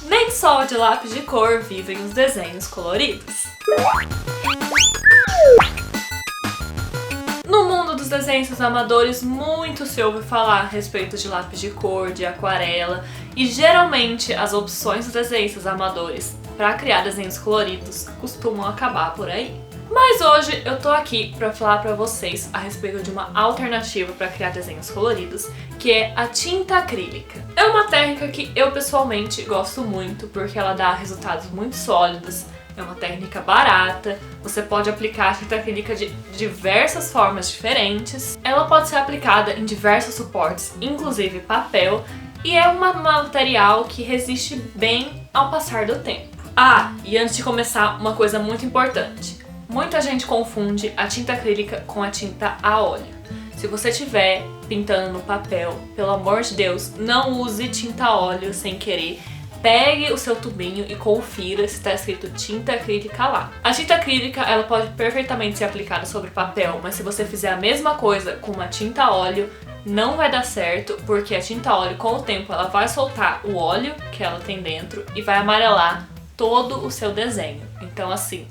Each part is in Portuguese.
Nem só de lápis de cor vivem os desenhos coloridos. No mundo dos desenhos amadores, muito se ouve falar a respeito de lápis de cor, de aquarela, e geralmente as opções dos desenhos amadores para criar desenhos coloridos costumam acabar por aí. Mas hoje eu tô aqui para falar para vocês a respeito de uma alternativa para criar desenhos coloridos, que é a tinta acrílica. É uma técnica que eu pessoalmente gosto muito porque ela dá resultados muito sólidos, é uma técnica barata, você pode aplicar a tinta acrílica de diversas formas diferentes, ela pode ser aplicada em diversos suportes, inclusive papel, e é um material que resiste bem ao passar do tempo. Ah, e antes de começar, uma coisa muito importante. Muita gente confunde a tinta acrílica com a tinta a óleo. Se você estiver pintando no papel, pelo amor de Deus, não use tinta a óleo sem querer. Pegue o seu tubinho e confira se está escrito tinta acrílica lá. A tinta acrílica ela pode perfeitamente ser aplicada sobre papel, mas se você fizer a mesma coisa com uma tinta a óleo, não vai dar certo, porque a tinta a óleo com o tempo ela vai soltar o óleo que ela tem dentro e vai amarelar todo o seu desenho. Então assim,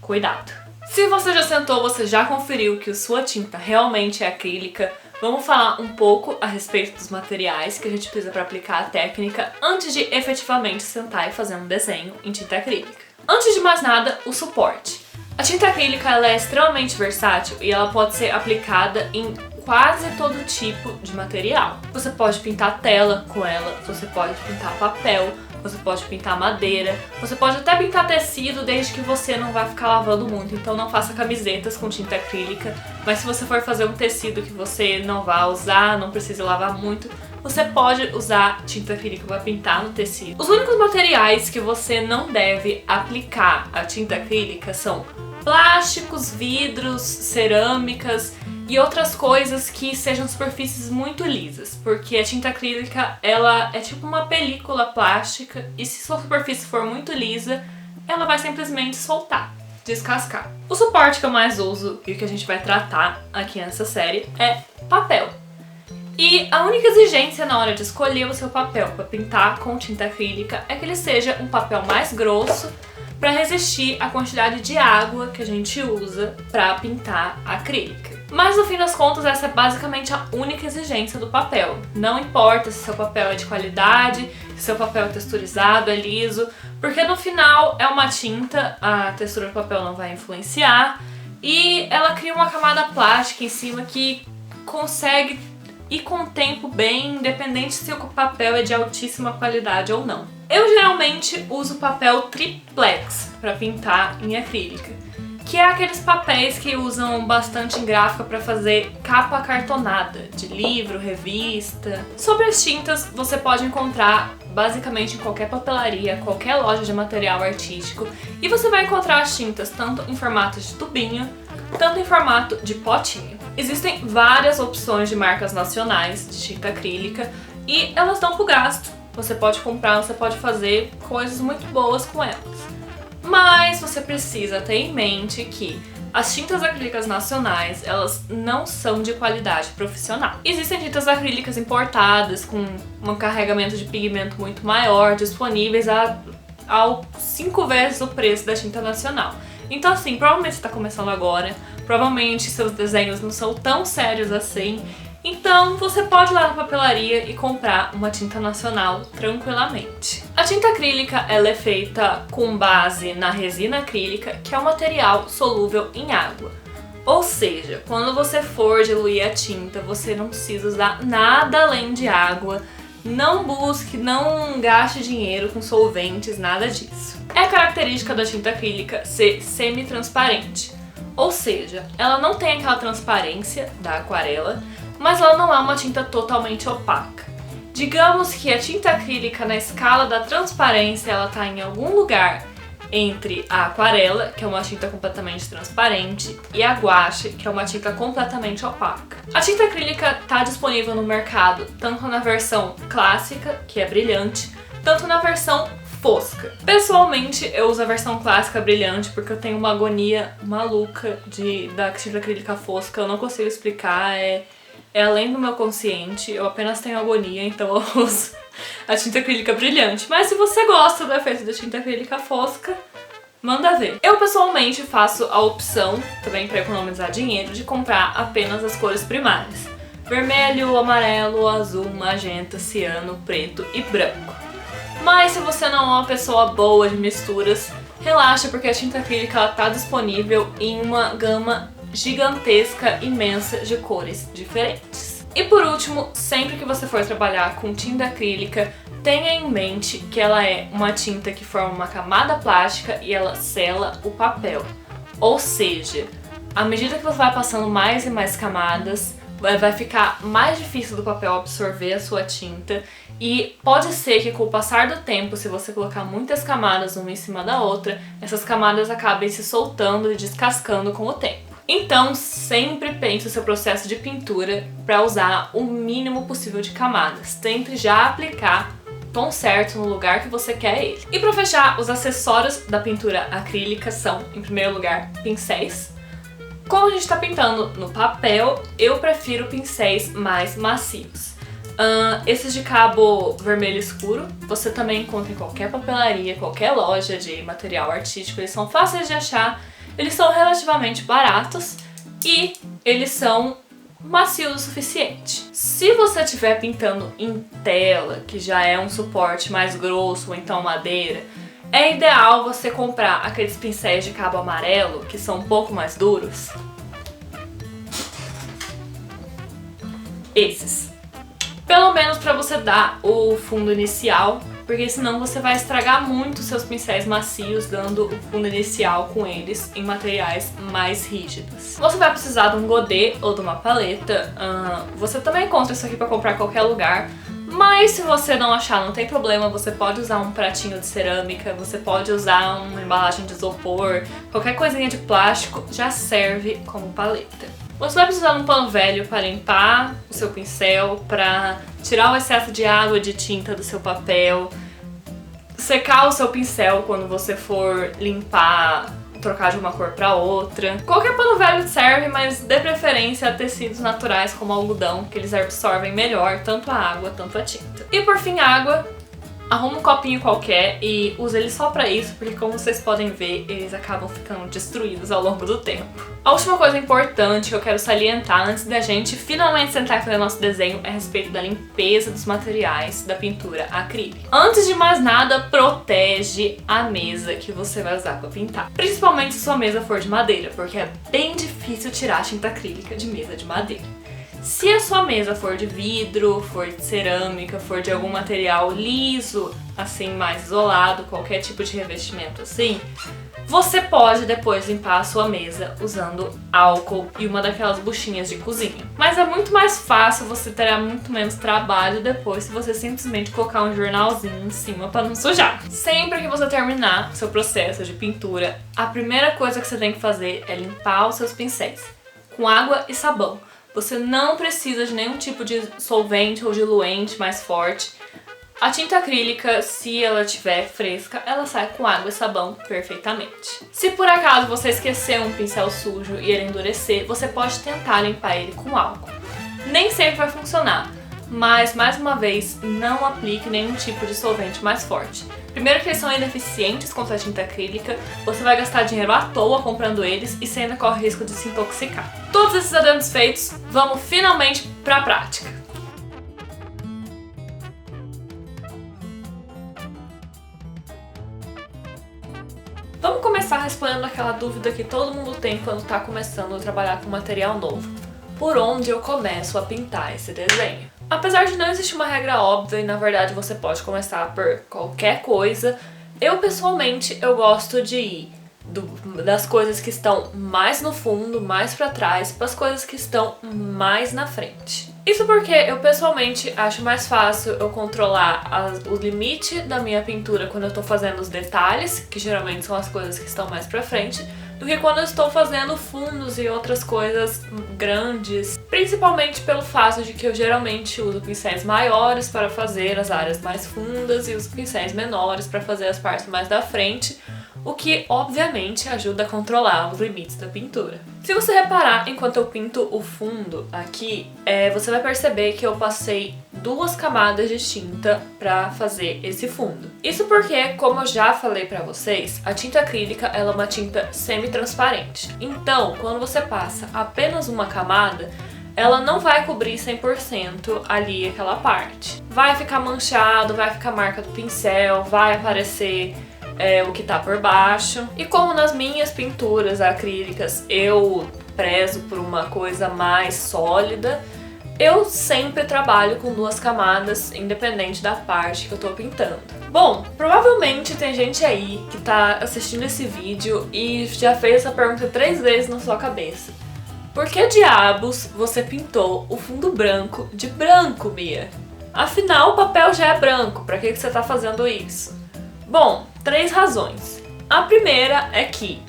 cuidado! Se você já sentou, você já conferiu que a sua tinta realmente é acrílica, vamos falar um pouco a respeito dos materiais que a gente precisa para aplicar a técnica antes de efetivamente sentar e fazer um desenho em tinta acrílica. Antes de mais nada, o suporte. A tinta acrílica ela é extremamente versátil e ela pode ser aplicada em quase todo tipo de material. Você pode pintar tela com ela, você pode pintar papel, você pode pintar madeira, você pode até pintar tecido desde que você não vai ficar lavando muito, então não faça camisetas com tinta acrílica, mas se você for fazer um tecido que você não vai usar, não precisa lavar muito, você pode usar tinta acrílica para pintar no tecido. Os únicos materiais que você não deve aplicar a tinta acrílica são plásticos, vidros, cerâmicas e outras coisas que sejam superfícies muito lisas, porque a tinta acrílica ela é tipo uma película plástica e se sua superfície for muito lisa, ela vai simplesmente soltar, descascar. O suporte que eu mais uso e que a gente vai tratar aqui nessa série é papel. E a única exigência na hora de escolher o seu papel para pintar com tinta acrílica é que ele seja um papel mais grosso para resistir à quantidade de água que a gente usa para pintar acrílica. Mas no fim das contas, essa é basicamente a única exigência do papel. Não importa se seu papel é de qualidade, se seu papel é texturizado, é liso, porque no final é uma tinta, a textura do papel não vai influenciar e ela cria uma camada plástica em cima que consegue ir com o tempo bem, independente se o papel é de altíssima qualidade ou não. Eu geralmente uso papel triplex para pintar em acrílica, que é aqueles papéis que usam bastante em gráfica para fazer capa cartonada de livro, revista. Sobre as tintas, você pode encontrar basicamente em qualquer papelaria, qualquer loja de material artístico, e você vai encontrar as tintas tanto em formato de tubinho, tanto em formato de potinho. Existem várias opções de marcas nacionais de tinta acrílica e elas dão pro gasto. Você pode comprar, você pode fazer coisas muito boas com elas. Mas você precisa ter em mente que as tintas acrílicas nacionais, elas não são de qualidade profissional. Existem tintas acrílicas importadas com um carregamento de pigmento muito maior, disponíveis ao 5 vezes o preço da tinta nacional. Então assim, provavelmente você está começando agora, provavelmente seus desenhos não são tão sérios assim, então você pode ir lá na papelaria e comprar uma tinta nacional tranquilamente. A tinta acrílica ela é feita com base na resina acrílica, que é um material solúvel em água. Ou seja, quando você for diluir a tinta, você não precisa usar nada além de água. Não busque, não gaste dinheiro com solventes, nada disso. É característica da tinta acrílica ser semi-transparente. Ou seja, ela não tem aquela transparência da aquarela, mas ela não é uma tinta totalmente opaca. Digamos que a tinta acrílica na escala da transparência ela está em algum lugar entre a aquarela, que é uma tinta completamente transparente, e a guache, que é uma tinta completamente opaca. A tinta acrílica está disponível no mercado tanto na versão clássica, que é brilhante, tanto na versão fosca. Pessoalmente, eu uso a versão clássica brilhante porque eu tenho uma agonia maluca da tinta acrílica fosca, eu não consigo explicar, é além do meu consciente, eu apenas tenho agonia, então eu uso a tinta acrílica brilhante. Mas se você gosta do efeito da tinta acrílica fosca, manda ver. Eu pessoalmente faço a opção, também para economizar dinheiro, de comprar apenas as cores primárias. Vermelho, amarelo, azul, magenta, ciano, preto e branco. Mas se você não é uma pessoa boa de misturas, relaxa, porque a tinta acrílica está disponível em uma gama gigantesca, imensa de cores diferentes. E por último, sempre que você for trabalhar com tinta acrílica, tenha em mente que ela é uma tinta que forma uma camada plástica e ela sela o papel. Ou seja, à medida que você vai passando mais e mais camadas, vai ficar mais difícil do papel absorver a sua tinta e pode ser que com o passar do tempo, se você colocar muitas camadas uma em cima da outra, essas camadas acabem se soltando e descascando com o tempo. Então, sempre pense o seu processo de pintura para usar o mínimo possível de camadas. Tente já aplicar o tom certo no lugar que você quer ele. E para fechar, os acessórios da pintura acrílica são, em primeiro lugar, pincéis. Como a gente está pintando no papel, eu prefiro pincéis mais macios. Esses de cabo vermelho escuro, você também encontra em qualquer papelaria, qualquer loja de material artístico. Eles são fáceis de achar, eles são relativamente baratos e eles são macios o suficiente. Se você estiver pintando em tela, que já é um suporte mais grosso ou então madeira, é ideal você comprar aqueles pincéis de cabo amarelo, que são um pouco mais duros. Esses. Pelo menos para você dar o fundo inicial, porque senão você vai estragar muito seus pincéis macios dando o fundo inicial com eles em materiais mais rígidos. Você vai precisar de um godê ou de uma paleta. Você também encontra isso aqui para comprar em qualquer lugar. Mas se você não achar, não tem problema, você pode usar um pratinho de cerâmica, você pode usar uma embalagem de isopor, qualquer coisinha de plástico já serve como paleta. Você vai precisar de um pano velho para limpar o seu pincel, para tirar o excesso de água e de tinta do seu papel, secar o seu pincel quando você for limpar, trocar de uma cor para outra. Qualquer pano velho serve, mas dê preferência a tecidos naturais como algodão, que eles absorvem melhor tanto a água, tanto a tinta. E por fim, água. Arruma um copinho qualquer e usa ele só pra isso, porque como vocês podem ver, eles acabam ficando destruídos ao longo do tempo. A última coisa importante que eu quero salientar antes da gente finalmente sentar e fazer nosso desenho é a respeito da limpeza dos materiais da pintura acrílica. Antes de mais nada, protege a mesa que você vai usar pra pintar. Principalmente se sua mesa for de madeira, porque é bem difícil tirar a tinta acrílica de mesa de madeira. Se a sua mesa for de vidro, for de cerâmica, for de algum material liso, assim, mais isolado, qualquer tipo de revestimento assim, você pode depois limpar a sua mesa usando álcool e uma daquelas buchinhas de cozinha. Mas é muito mais fácil, você terá muito menos trabalho depois se você simplesmente colocar um jornalzinho em cima para não sujar. Sempre que você terminar o seu processo de pintura, a primeira coisa que você tem que fazer é limpar os seus pincéis com água e sabão. Você não precisa de nenhum tipo de solvente ou diluente mais forte. A tinta acrílica, se ela estiver fresca, ela sai com água e sabão perfeitamente. Se por acaso você esquecer um pincel sujo e ele endurecer, você pode tentar limpar ele com álcool. Nem sempre vai funcionar, mas mais uma vez, não aplique nenhum tipo de solvente mais forte. Primeiro que eles são ineficientes contra a tinta acrílica, você vai gastar dinheiro à toa comprando eles e você ainda corre risco de se intoxicar. Todos esses adendos feitos, vamos finalmente pra prática. Vamos começar respondendo aquela dúvida que todo mundo tem quando está começando a trabalhar com material novo. Por onde eu começo a pintar esse desenho? Apesar de não existir uma regra óbvia e na verdade você pode começar por qualquer coisa, eu pessoalmente eu gosto de ir das coisas que estão mais no fundo, mais pra trás, para as coisas que estão mais na frente. Isso porque eu pessoalmente acho mais fácil eu controlar o limite da minha pintura quando eu tô fazendo os detalhes, que geralmente são as coisas que estão mais pra frente, do que quando eu estou fazendo fundos e outras coisas grandes. Principalmente pelo fato de que eu geralmente uso pincéis maiores para fazer as áreas mais fundas e uso pincéis menores para fazer as partes mais da frente, o que obviamente ajuda a controlar os limites da pintura. Se você reparar enquanto eu pinto o fundo aqui, você vai perceber que eu passei 2 camadas de tinta para fazer esse fundo. Isso porque, como eu já falei para vocês, a tinta acrílica ela é uma tinta semi-transparente. Então, quando você passa apenas uma camada, ela não vai cobrir 100% ali aquela parte. Vai ficar manchado, vai ficar marca do pincel, vai aparecer o que tá por baixo. E como nas minhas pinturas acrílicas eu prezo por uma coisa mais sólida, eu sempre trabalho com 2 camadas, independente da parte que eu tô pintando. Bom, provavelmente tem gente aí que tá assistindo esse vídeo e já fez essa pergunta 3 vezes na sua cabeça. Por que diabos você pintou o fundo branco de branco, Mia? Afinal, o papel já é branco, pra que você tá fazendo isso? Bom, 3 razões. A primeira é que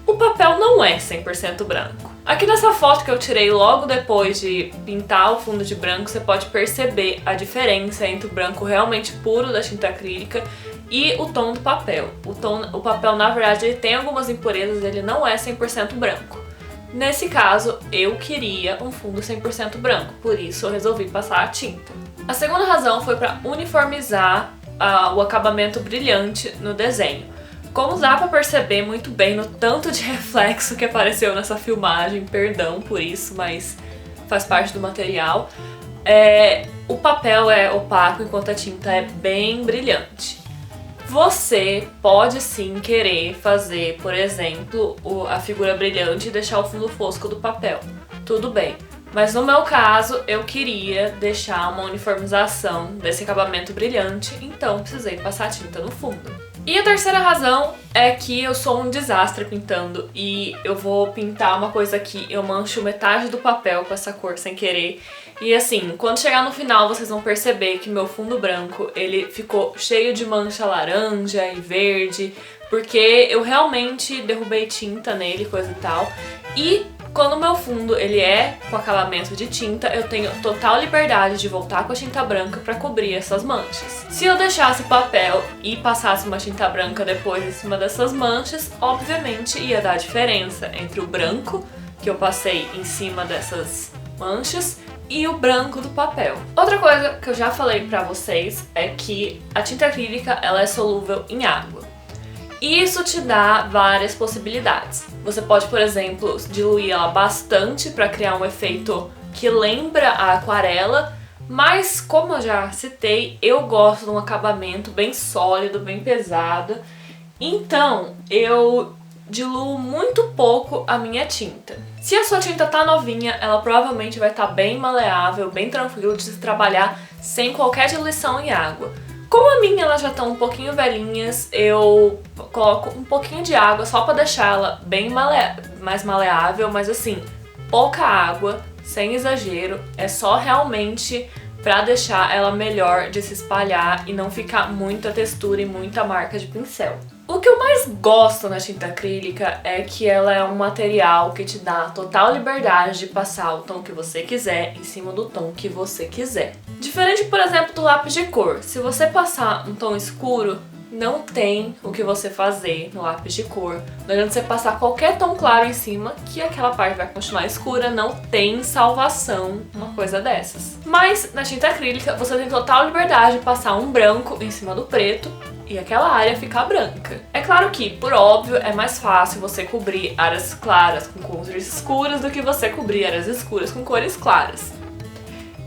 o papel não é 100% branco. Aqui nessa foto que eu tirei logo depois de pintar o fundo de branco, você pode perceber a diferença entre o branco realmente puro da tinta acrílica e o tom do papel. O papel, na verdade, ele tem algumas impurezas, ele não é 100% branco. Nesse caso, eu queria um fundo 100% branco, por isso eu resolvi passar a tinta. A segunda razão foi para uniformizar o acabamento brilhante no desenho. Como dá pra perceber muito bem no tanto de reflexo que apareceu nessa filmagem, perdão por isso, mas faz parte do material, o papel é opaco enquanto a tinta é bem brilhante. Você pode sim querer fazer, por exemplo, a figura brilhante e deixar o fundo fosco do papel. Tudo bem. Mas no meu caso, eu queria deixar uma uniformização desse acabamento brilhante, então precisei passar tinta no fundo. E a terceira razão é que eu sou um desastre pintando e eu vou pintar uma coisa aqui, eu mancho metade do papel com essa cor sem querer. E assim, quando chegar no final vocês vão perceber que meu fundo branco, ele ficou cheio de mancha laranja e verde, porque eu realmente derrubei tinta nele, coisa e tal. E quando o meu fundo ele é com acabamento de tinta, eu tenho total liberdade de voltar com a tinta branca para cobrir essas manchas. Se eu deixasse papel e passasse uma tinta branca depois em cima dessas manchas, obviamente ia dar diferença entre o branco que eu passei em cima dessas manchas e o branco do papel. Outra coisa que eu já falei pra vocês é que a tinta acrílica ela é solúvel em água. Isso te dá várias possibilidades. Você pode, por exemplo, diluir ela bastante para criar um efeito que lembra a aquarela, mas como eu já citei, eu gosto de um acabamento bem sólido, bem pesado, então eu diluo muito pouco a minha tinta. Se a sua tinta tá novinha, ela provavelmente vai estar bem maleável, bem tranquilo de se trabalhar sem qualquer diluição em água. Como a minha elas já estão um pouquinho velhinhas, eu coloco um pouquinho de água só para deixar ela bem mais maleável, mas assim, pouca água, sem exagero, é só realmente para deixar ela melhor de se espalhar e não ficar muita textura e muita marca de pincel. O que eu mais gosto na tinta acrílica é que ela é um material que te dá total liberdade de passar o tom que você quiser em cima do tom que você quiser. Diferente, por exemplo, do lápis de cor. Se você passar um tom escuro, não tem o que você fazer no lápis de cor. Não adianta você passar qualquer tom claro em cima que aquela parte vai continuar escura, não tem salvação uma coisa dessas. Mas na tinta acrílica você tem total liberdade de passar um branco em cima do preto e aquela área ficar branca. É claro que, por óbvio, é mais fácil você cobrir áreas claras com cores escuras do que você cobrir áreas escuras com cores claras.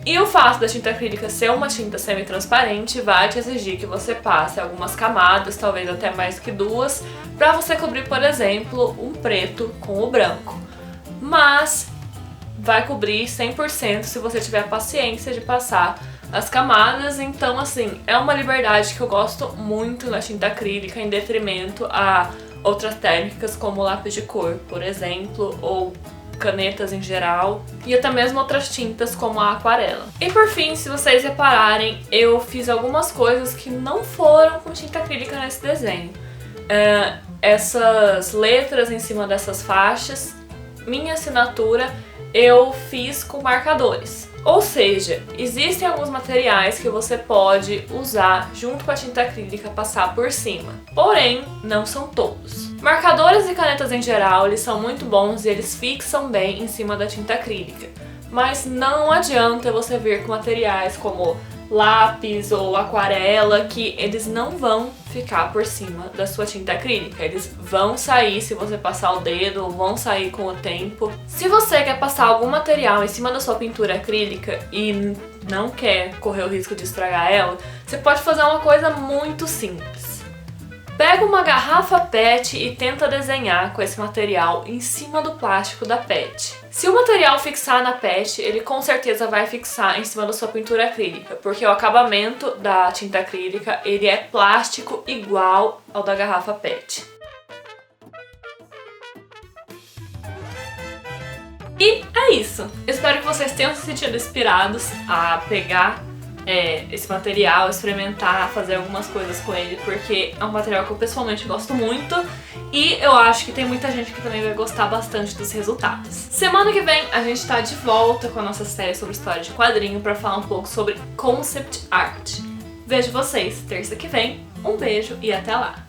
E o fato da tinta acrílica ser uma tinta semi-transparente vai te exigir que você passe algumas camadas, talvez até mais que 2, para você cobrir, por exemplo, um preto com o branco. Mas vai cobrir 100% se você tiver paciência de passar as camadas, então assim, é uma liberdade que eu gosto muito na tinta acrílica em detrimento a outras técnicas como lápis de cor, por exemplo, ou canetas em geral, e até mesmo outras tintas como a aquarela. E por fim, se vocês repararem, eu fiz algumas coisas que não foram com tinta acrílica nesse desenho. Essas letras em cima dessas faixas, minha assinatura, eu fiz com marcadores. Ou seja, existem alguns materiais que você pode usar junto com a tinta acrílica, passar por cima. Porém, não são todos. Marcadores e canetas em geral, eles são muito bons e eles fixam bem em cima da tinta acrílica. mas não adianta você vir com materiais como lápis ou aquarela, que eles não vão ficar por cima da sua tinta acrílica. Eles vão sair se você passar o dedo, ou vão sair com o tempo. Se você quer passar algum material em cima da sua pintura acrílica e não quer correr o risco de estragar ela, você pode fazer uma coisa muito simples. Pega uma garrafa PET e tenta desenhar com esse material em cima do plástico da PET. Se o material fixar na PET, ele com certeza vai fixar em cima da sua pintura acrílica, porque o acabamento da tinta acrílica ele é plástico igual ao da garrafa PET. E é isso! Espero que vocês tenham se sentido inspirados a pegar esse material, experimentar, fazer algumas coisas com ele, porque é um material que eu pessoalmente gosto muito e eu acho que tem muita gente que também vai gostar bastante dos resultados. Semana que vem a gente tá de volta com a nossa série sobre história de quadrinho para falar um pouco sobre concept art. Vejo vocês terça que vem, um beijo e até lá!